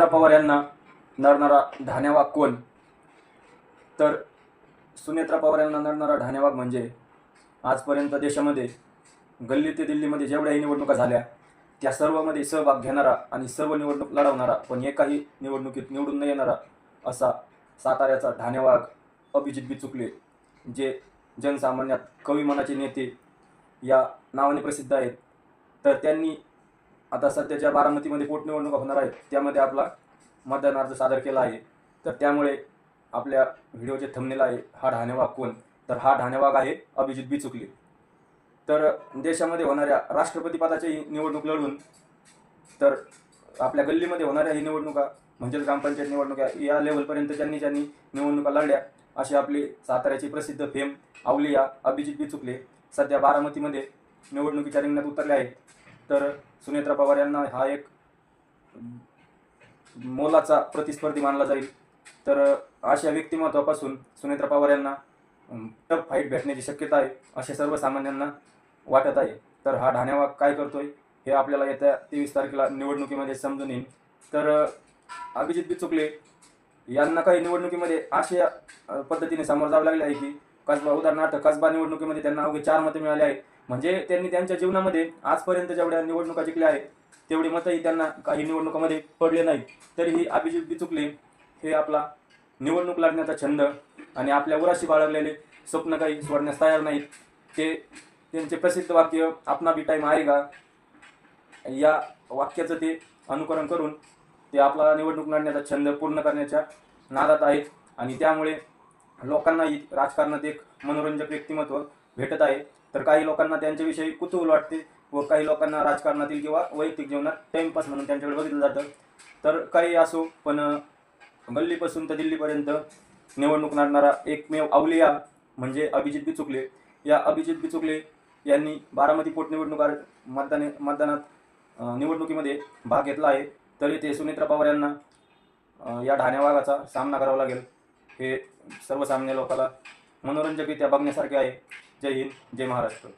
सुनेत्रा पवार यांना नडणारा ढाण्यावाग कोण? तर सुनेत्रा पवार यांना नडणारा ढाण्यावाग म्हणजे आजपर्यंत देशामध्ये गल्ली ते दिल्लीमध्ये जेवढ्याही निवडणुका झाल्या त्या सर्वमध्ये सहभाग घेणारा आणि सर्व निवडणूक लढवणारा पण एकाही निवडणुकीत निवडून न येणारा असा साताऱ्याचा ढाण्यावाग अभिजित बिचुकले, जे जनसामान्यात कवी मनाचे नेते या नावाने प्रसिद्ध आहेत. तर त्यांनी आता सध्याच्या बारामतीमध्ये पोटनिवडणुका होणार आहेत त्यामध्ये आपला मतदान अर्ज सादर केला आहे. तर त्यामुळे आपल्या व्हिडिओचे थंबनेल आहे हा ढाण्यावाग कोण? तर हा ढाण्यावाग आहे अभिजित बिचुकले. तर देशामध्ये होणाऱ्या राष्ट्रपती पदाची निवडणूक लढवून तर आपल्या गल्लीमध्ये होणाऱ्या ही निवडणुका म्हणजेच ग्रामपंचायत निवडणुका या लेवलपर्यंत ज्यांनी निवडणुका लढल्या असे आपले साताऱ्याचे प्रसिद्ध फेम अवलिया अभिजित बिचुकले सध्या बारामतीमध्ये निवडणुकीच्या रिंगणात उतरले आहेत. तर सुनेत्रा पवार यांना हा एक मोलाचा प्रतिस्पर्धी मानला जाईल. तर अशा व्यक्तिमत्वापासून सुनेत्रा पवार यांना टफ फाईट भेटण्याची शक्यता आहे असे सर्वसामान्यांना वाटत आहे. तर हा ढाण्यावाग काय करतोय हे आपल्याला येत्या 23 तारखेला निवडणुकीमध्ये समजून येईल. तर अभिजित बिचुकले यांना काही निवडणुकीमध्ये अशा पद्धतीने सामोरं जावं लागले आहे की कसबा उदाहरणार्थ कसबा निवडणुकीमध्ये त्यांना अवघे 4 मतं मिळाले आहेत. म्हणजे त्यांनी त्यांच्या जीवनामध्ये आजपर्यंत जेवढ्या निवडणुका जिंकल्या आहेत तेवढी मतंही त्यांना काही निवडणुकामध्ये पडले नाहीत. तरीही अभिजित बिचुकले हे आपला निवडणूक लढण्याचा छंद आणि आपल्या उराशी बाळगलेले स्वप्न काही सोडण्यास तयार नाहीत. ते त्यांचे प्रसिद्ध वाक्य अपना भी टाइम आएगा या वाक्याचं ते अनुकरण करून ते आपला निवडणूक लढण्याचा छंद पूर्ण करण्याच्या नादात आहेत आणि त्यामुळे लोकांनाही राजकारणात एक मनोरंजक व्यक्तिमत्व भेटत आहे. तर काही लोकांना त्यांच्याविषयी कुतूहल वाटते व काही लोकांना राजकारणातील किंवा वैयक्तिक जीवनात टाइमपास म्हणून त्यांच्याकडे बघितलं जातं. तर काही असो पण गल्लीपासून तर दिल्लीपर्यंत निवडणूक लढणारा एकमेव अवलिया म्हणजे अभिजित बिचुकले. या अभिजित बिचुकले यांनी बारामती पोटनिवडणुका मतदानात निवडणुकीमध्ये भाग घेतला आहे. तरी ते सुनेत्रा पवार यांना या ढाण्यावागाचा सामना करावा लागेल. हे सर्वसामान्य लोकांना मनोरंजकरित्या बघण्यासारखे आहे. जय हिंद, जय महाराष्ट्र.